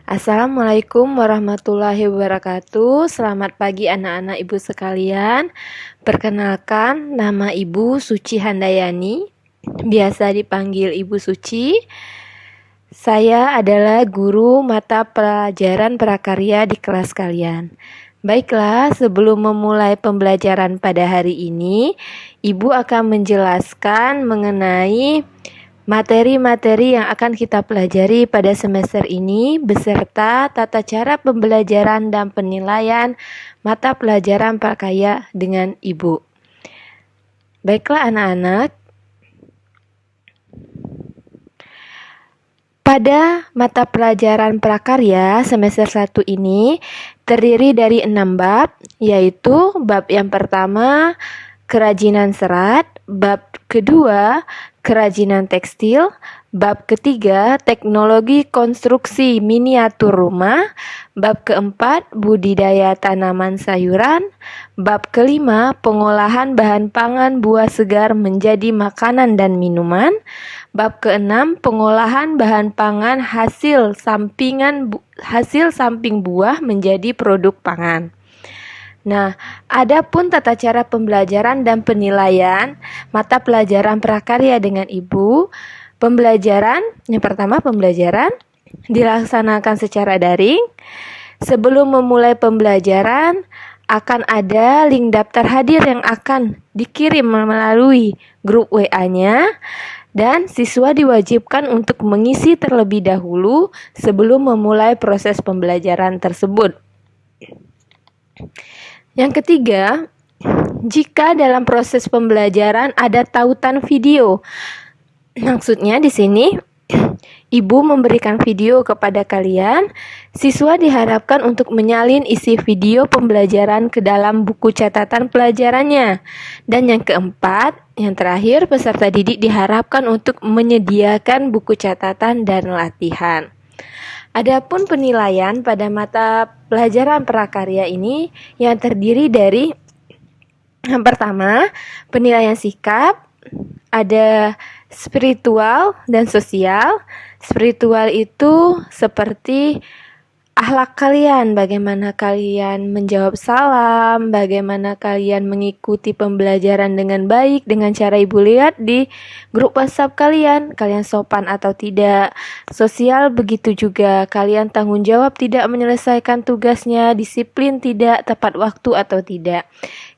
Assalamualaikum warahmatullahi wabarakatuh. Selamat pagi anak-anak ibu sekalian. Perkenalkan, nama Ibu Suci Handayani, biasa dipanggil Ibu Suci. Saya adalah guru mata pelajaran prakarya di kelas kalian. Baiklah, sebelum memulai pembelajaran pada hari ini, Ibu akan menjelaskan mengenai materi-materi yang akan kita pelajari pada semester ini beserta tata cara pembelajaran dan penilaian mata pelajaran prakarya dengan Ibu. Baiklah anak-anak, pada mata pelajaran prakarya semester 1 ini terdiri dari 6 bab, yaitu bab yang pertama kerajinan serat, bab kedua kerajinan tekstil, bab ketiga teknologi konstruksi miniatur rumah, bab keempat budidaya tanaman sayuran, bab kelima pengolahan bahan pangan buah segar menjadi makanan dan minuman, bab keenam pengolahan bahan pangan hasil samping buah menjadi produk pangan. Nah, adapun tata cara pembelajaran dan penilaian mata pelajaran prakarya dengan Ibu, yang pertama pembelajaran dilaksanakan secara daring. Sebelum memulai pembelajaran, akan ada link daftar hadir yang akan dikirim melalui grup WA-nya, dan siswa diwajibkan untuk mengisi terlebih dahulu sebelum memulai proses pembelajaran tersebut. Yang ketiga, jika dalam proses pembelajaran ada tautan video, maksudnya di sini Ibu memberikan video kepada kalian, siswa diharapkan untuk menyalin isi video pembelajaran ke dalam buku catatan pelajarannya. Dan yang keempat, yang terakhir, peserta didik diharapkan untuk menyediakan buku catatan dan latihan. Adapun penilaian pada mata pelajaran prakarya ini yang terdiri dari yang pertama, penilaian sikap, ada spiritual dan sosial. Spiritual itu seperti akhlak kalian, bagaimana kalian menjawab salam, bagaimana kalian mengikuti pembelajaran dengan baik dengan cara Ibu lihat di grup WhatsApp kalian sopan atau tidak. Sosial begitu juga, kalian tanggung jawab tidak menyelesaikan tugasnya, disiplin tidak, tepat waktu atau tidak.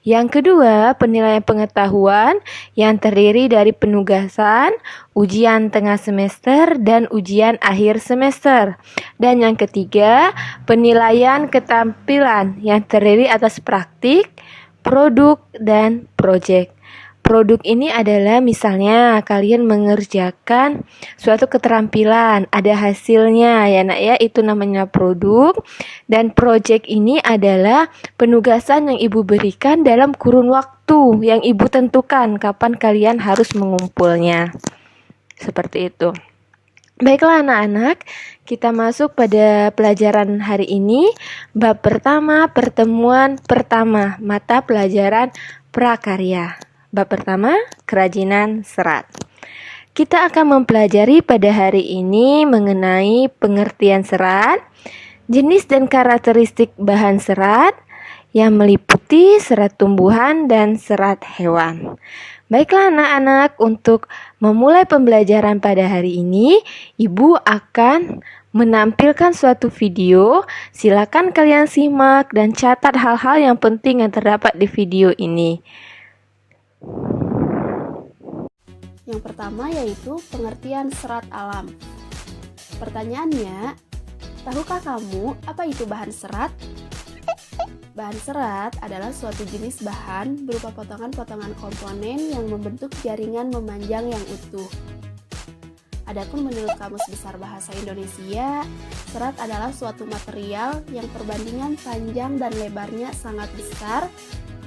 Yang kedua, penilaian pengetahuan yang terdiri dari penugasan, ujian tengah semester, dan ujian akhir semester. Dan yang ketiga, penilaian keterampilan yang terdiri atas praktik, produk, dan proyek. Produk ini adalah misalnya kalian mengerjakan suatu keterampilan, ada hasilnya ya nak ya, itu namanya produk. Dan proyek ini adalah penugasan yang Ibu berikan dalam kurun waktu yang Ibu tentukan kapan kalian harus mengumpulnya. Seperti itu. Baiklah anak-anak, kita masuk pada pelajaran hari ini. Bab pertama, pertemuan pertama, mata pelajaran prakarya. Bab pertama, kerajinan serat. Kita akan mempelajari pada hari ini mengenai pengertian serat, jenis dan karakteristik bahan serat yang meliputi serat tumbuhan dan serat hewan. Baiklah anak-anak, untuk memulai pembelajaran pada hari ini, Ibu akan menampilkan suatu video. Silakan kalian simak dan catat hal-hal yang penting yang terdapat di video ini. Yang pertama yaitu pengertian serat alam. Pertanyaannya, tahukah kamu apa itu bahan serat? Bahan serat adalah suatu jenis bahan berupa potongan-potongan komponen yang membentuk jaringan memanjang yang utuh. Adapun menurut Kamus Besar Bahasa Indonesia, serat adalah suatu material yang perbandingan panjang dan lebarnya sangat besar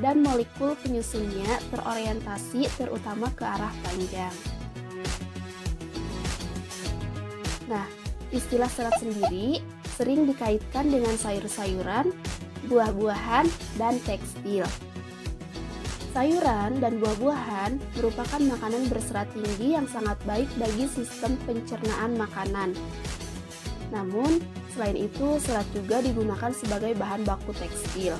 dan molekul penyusunnya terorientasi terutama ke arah panjang. Nah, istilah serat sendiri sering dikaitkan dengan sayur-sayuran, buah-buahan, dan tekstil. Sayuran dan buah-buahan merupakan makanan berserat tinggi yang sangat baik bagi sistem pencernaan makanan. Namun, selain itu serat juga digunakan sebagai bahan baku tekstil.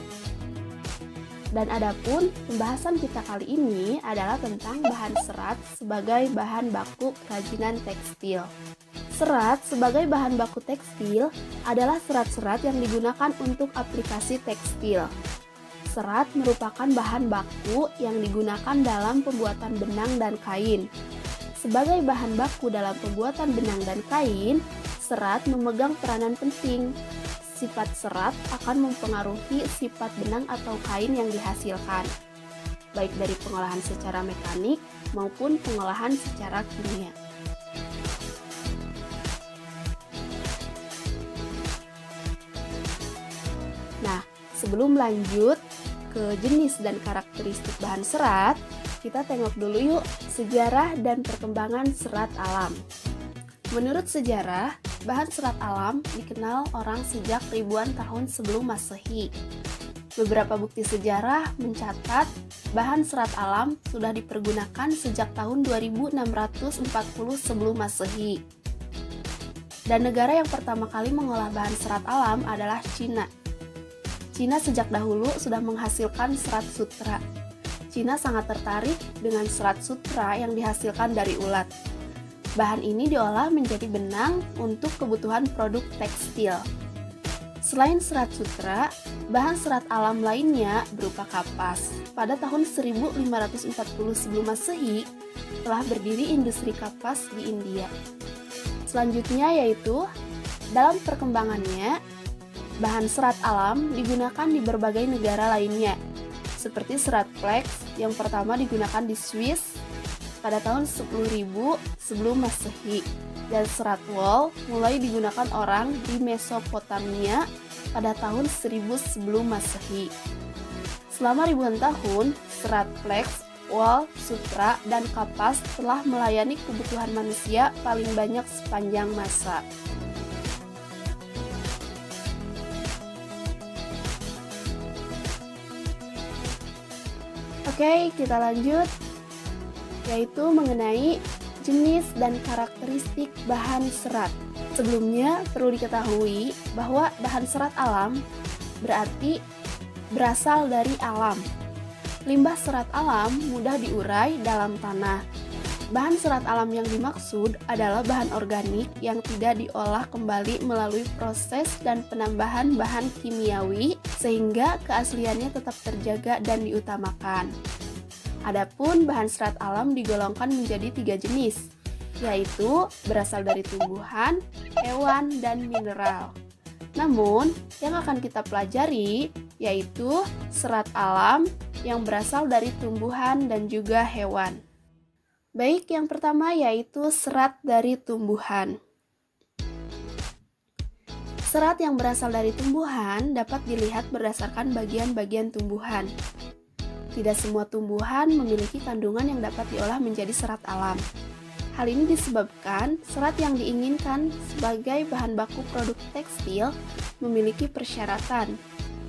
Dan adapun pembahasan kita kali ini adalah tentang bahan serat sebagai bahan baku kerajinan tekstil. Serat sebagai bahan baku tekstil adalah serat-serat yang digunakan untuk aplikasi tekstil. Serat merupakan bahan baku yang digunakan dalam pembuatan benang dan kain. Sebagai bahan baku dalam pembuatan benang dan kain, serat memegang peranan penting. Sifat serat akan mempengaruhi sifat benang atau kain yang dihasilkan, baik dari pengolahan secara mekanik maupun pengolahan secara kimia. Nah, sebelum lanjut ke jenis dan karakteristik bahan serat, kita tengok dulu yuk sejarah dan perkembangan serat alam. Menurut sejarah, bahan serat alam dikenal orang sejak ribuan tahun sebelum Masehi. Beberapa bukti sejarah mencatat bahan serat alam sudah dipergunakan sejak tahun 2640 sebelum Masehi. Dan negara yang pertama kali mengolah bahan serat alam adalah Cina. Cina sejak dahulu sudah menghasilkan serat sutra. Cina sangat tertarik dengan serat sutra yang dihasilkan dari ulat. Bahan ini diolah menjadi benang untuk kebutuhan produk tekstil. Selain serat sutra, bahan serat alam lainnya berupa kapas. Pada tahun 1540 sebelum Masehi, telah berdiri industri kapas di India. Selanjutnya yaitu, dalam perkembangannya, bahan serat alam digunakan di berbagai negara lainnya, seperti serat flax yang pertama digunakan di Swiss pada tahun 10.000 sebelum Masehi, dan serat wol mulai digunakan orang di Mesopotamia pada tahun 1000 sebelum Masehi. Selama ribuan tahun, serat flax, wol, sutra, dan kapas telah melayani kebutuhan manusia paling banyak sepanjang masa. Oke, kita lanjut, yaitu mengenai jenis dan karakteristik bahan serat. Sebelumnya perlu diketahui bahwa bahan serat alam berarti berasal dari alam. Limbah serat alam mudah diurai dalam tanah. Bahan serat alam yang dimaksud adalah bahan organik yang tidak diolah kembali melalui proses dan penambahan bahan kimiawi sehingga keasliannya tetap terjaga dan diutamakan. Adapun bahan serat alam digolongkan menjadi 3 jenis, yaitu berasal dari tumbuhan, hewan, dan mineral. Namun, yang akan kita pelajari yaitu serat alam yang berasal dari tumbuhan dan juga hewan. Baik, yang pertama yaitu serat dari tumbuhan. Serat yang berasal dari tumbuhan dapat dilihat berdasarkan bagian-bagian tumbuhan. Tidak semua tumbuhan memiliki kandungan yang dapat diolah menjadi serat alam. Hal ini disebabkan serat yang diinginkan sebagai bahan baku produk tekstil memiliki persyaratan.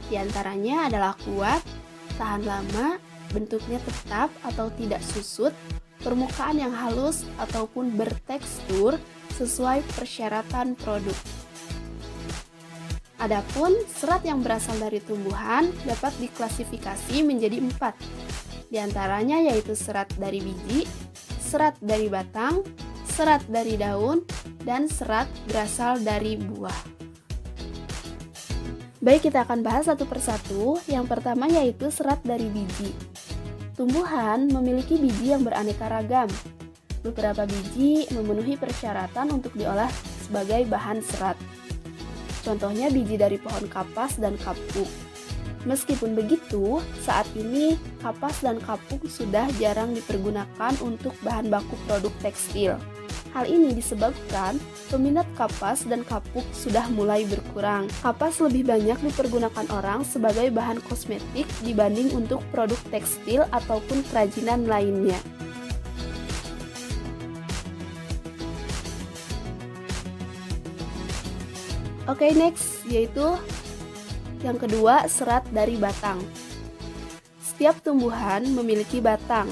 Di antaranya adalah kuat, tahan lama, bentuknya tetap atau tidak susut, permukaan yang halus ataupun bertekstur sesuai persyaratan produk. Adapun serat yang berasal dari tumbuhan dapat diklasifikasi menjadi 4. Di antaranya yaitu serat dari biji, serat dari batang, serat dari daun, dan serat berasal dari buah. Baik, kita akan bahas satu persatu. Yang pertama yaitu serat dari biji. Tumbuhan memiliki biji yang beraneka ragam. Beberapa biji memenuhi persyaratan untuk diolah sebagai bahan serat. Contohnya biji dari pohon kapas dan kapuk. Meskipun begitu, saat ini kapas dan kapuk sudah jarang dipergunakan untuk bahan baku produk tekstil. Hal ini disebabkan peminat kapas dan kapuk sudah mulai berkurang. Kapas lebih banyak dipergunakan orang sebagai bahan kosmetik dibanding untuk produk tekstil ataupun kerajinan lainnya. Oke, next, yaitu yang kedua, serat dari batang. Setiap tumbuhan memiliki batang.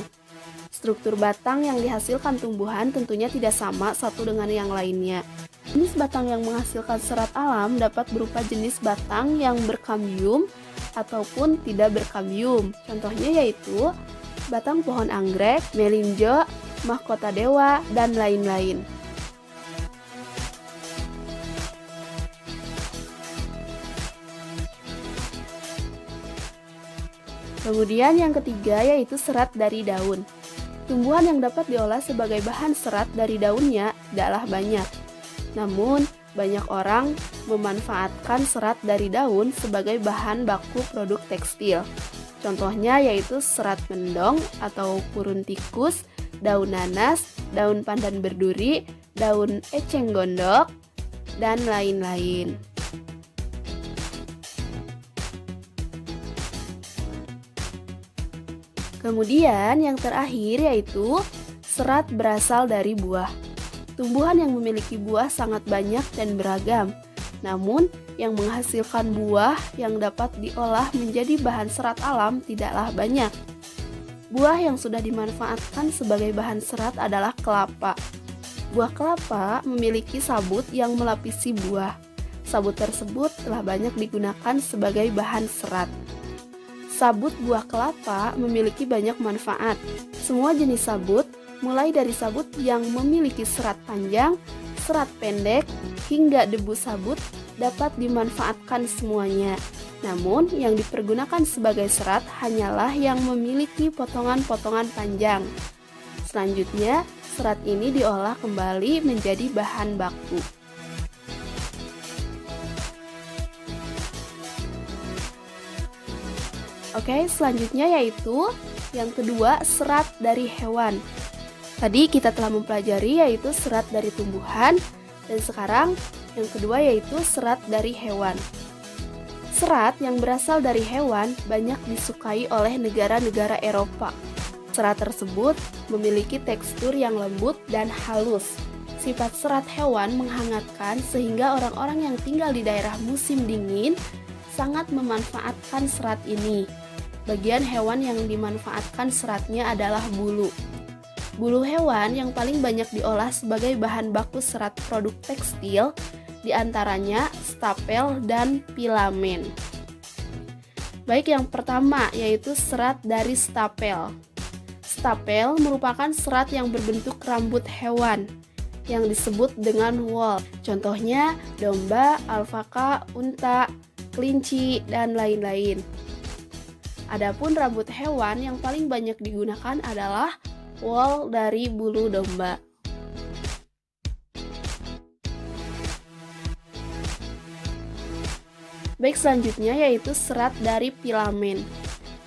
Struktur batang yang dihasilkan tumbuhan tentunya tidak sama satu dengan yang lainnya. Jenis batang yang menghasilkan serat alam dapat berupa jenis batang yang berkambium ataupun tidak berkambium. Contohnya yaitu batang pohon anggrek, melinjo, mahkota dewa, dan lain-lain. Kemudian yang ketiga yaitu serat dari daun. Tumbuhan yang dapat diolah sebagai bahan serat dari daunnya tidaklah banyak. Namun, banyak orang memanfaatkan serat dari daun sebagai bahan baku produk tekstil. Contohnya yaitu serat mendong atau purun tikus, daun nanas, daun pandan berduri, daun eceng gondok, dan lain-lain. Kemudian yang terakhir yaitu serat berasal dari buah. Tumbuhan yang memiliki buah sangat banyak dan beragam. Namun, yang menghasilkan buah yang dapat diolah menjadi bahan serat alam tidaklah banyak. Buah yang sudah dimanfaatkan sebagai bahan serat adalah kelapa. Buah kelapa memiliki sabut yang melapisi buah. Sabut tersebut telah banyak digunakan sebagai bahan serat. Sabut buah kelapa memiliki banyak manfaat. Semua jenis sabut, mulai dari sabut yang memiliki serat panjang, serat pendek, hingga debu sabut dapat dimanfaatkan semuanya. Namun, yang dipergunakan sebagai serat hanyalah yang memiliki potongan-potongan panjang. Selanjutnya, serat ini diolah kembali menjadi bahan baku. Oke, selanjutnya yaitu yang kedua, serat dari hewan. Tadi kita telah mempelajari yaitu serat dari tumbuhan, dan sekarang yang kedua yaitu serat dari hewan. Serat yang berasal dari hewan banyak disukai oleh negara-negara Eropa. Serat tersebut memiliki tekstur yang lembut dan halus. Sifat serat hewan menghangatkan sehingga orang-orang yang tinggal di daerah musim dingin sangat memanfaatkan serat ini. Bagian hewan yang dimanfaatkan seratnya adalah bulu. Bulu hewan yang paling banyak diolah sebagai bahan baku serat produk tekstil, diantaranya stapel dan filamen. Baik, yang pertama yaitu serat dari stapel. Stapel merupakan serat yang berbentuk rambut hewan yang disebut dengan wool. Contohnya domba, alpaka, unta, kelinci, dan lain-lain. Adapun rambut hewan yang paling banyak digunakan adalah wool dari bulu domba. Baik, selanjutnya yaitu serat dari filamen.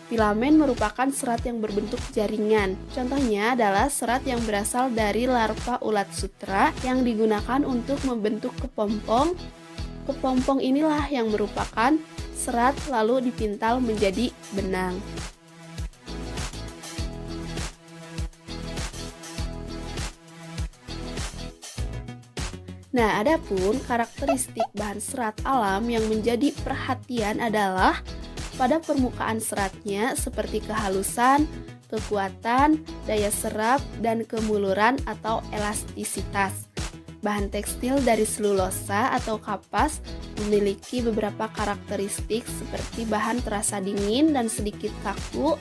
Filamen merupakan serat yang berbentuk jaringan. Contohnya adalah serat yang berasal dari larva ulat sutra yang digunakan untuk membentuk kepompong. Kepompong inilah yang merupakan serat lalu dipintal menjadi benang. Nah, adapun karakteristik bahan serat alam yang menjadi perhatian adalah pada permukaan seratnya seperti kehalusan, kekuatan, daya serap, dan kemuluran atau elastisitas. Bahan tekstil dari selulosa atau kapas memiliki beberapa karakteristik seperti bahan terasa dingin dan sedikit kaku,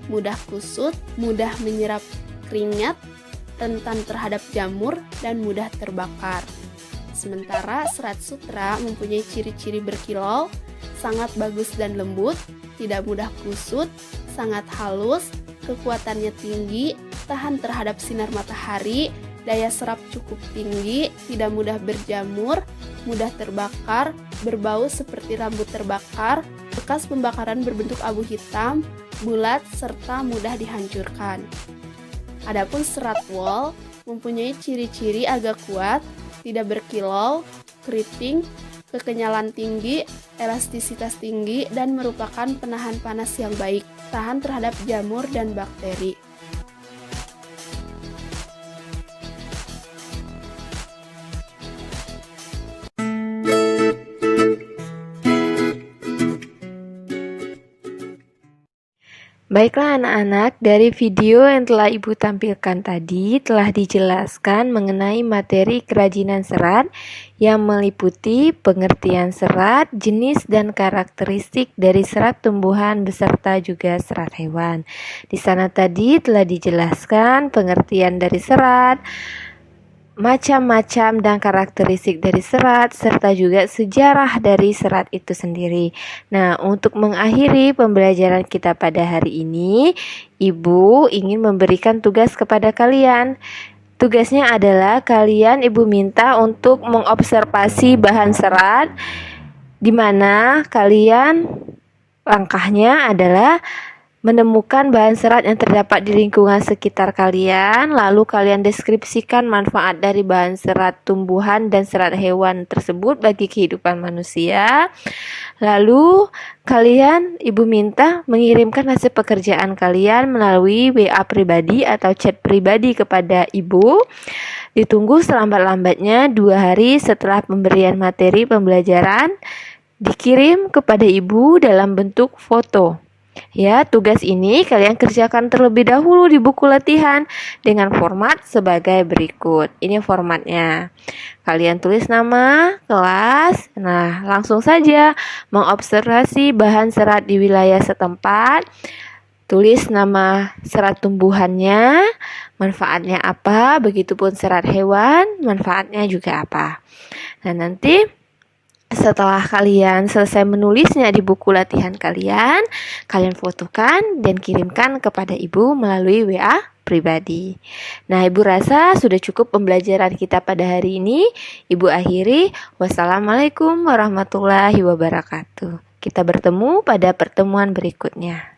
mudah kusut, mudah menyerap keringat, rentan terhadap jamur, dan mudah terbakar. Sementara serat sutra mempunyai ciri-ciri berkilau, sangat bagus dan lembut, tidak mudah kusut, sangat halus, kekuatannya tinggi, tahan terhadap sinar matahari, daya serap cukup tinggi, tidak mudah berjamur, mudah terbakar, berbau seperti rambut terbakar, bekas pembakaran berbentuk abu hitam, bulat, serta mudah dihancurkan. Adapun serat wool mempunyai ciri-ciri agak kuat, tidak berkilau, keriting, kekenyalan tinggi, elastisitas tinggi, dan merupakan penahan panas yang baik, tahan terhadap jamur dan bakteri. Baiklah anak-anak, dari video yang telah Ibu tampilkan tadi telah dijelaskan mengenai materi kerajinan serat yang meliputi pengertian serat, jenis dan karakteristik dari serat tumbuhan beserta juga serat hewan. Di sana tadi telah dijelaskan pengertian dari serat, macam-macam dan karakteristik dari serat, serta juga sejarah dari serat itu sendiri. Nah, untuk mengakhiri pembelajaran kita pada hari ini, Ibu ingin memberikan tugas kepada kalian. Tugasnya adalah Ibu minta untuk mengobservasi bahan serat, di mana langkahnya adalah menemukan bahan serat yang terdapat di lingkungan sekitar kalian, lalu kalian deskripsikan manfaat dari bahan serat tumbuhan dan serat hewan tersebut bagi kehidupan manusia. Lalu Ibu minta mengirimkan hasil pekerjaan kalian melalui WA pribadi atau chat pribadi kepada Ibu. Ditunggu selambat-lambatnya 2 hari setelah pemberian materi pembelajaran, dikirim kepada Ibu dalam bentuk foto. Ya, tugas ini kalian kerjakan terlebih dahulu di buku latihan dengan format sebagai berikut. Ini formatnya. Kalian tulis nama, kelas. Nah, langsung saja mengobservasi bahan serat di wilayah setempat. Tulis nama serat tumbuhannya, manfaatnya apa, begitupun serat hewan, manfaatnya juga apa. Nah, nanti setelah kalian selesai menulisnya di buku latihan kalian fotokan dan kirimkan kepada Ibu melalui WA pribadi. Nah, Ibu rasa sudah cukup pembelajaran kita pada hari ini. Ibu akhiri. Wassalamualaikum warahmatullahi wabarakatuh. Kita bertemu pada pertemuan berikutnya.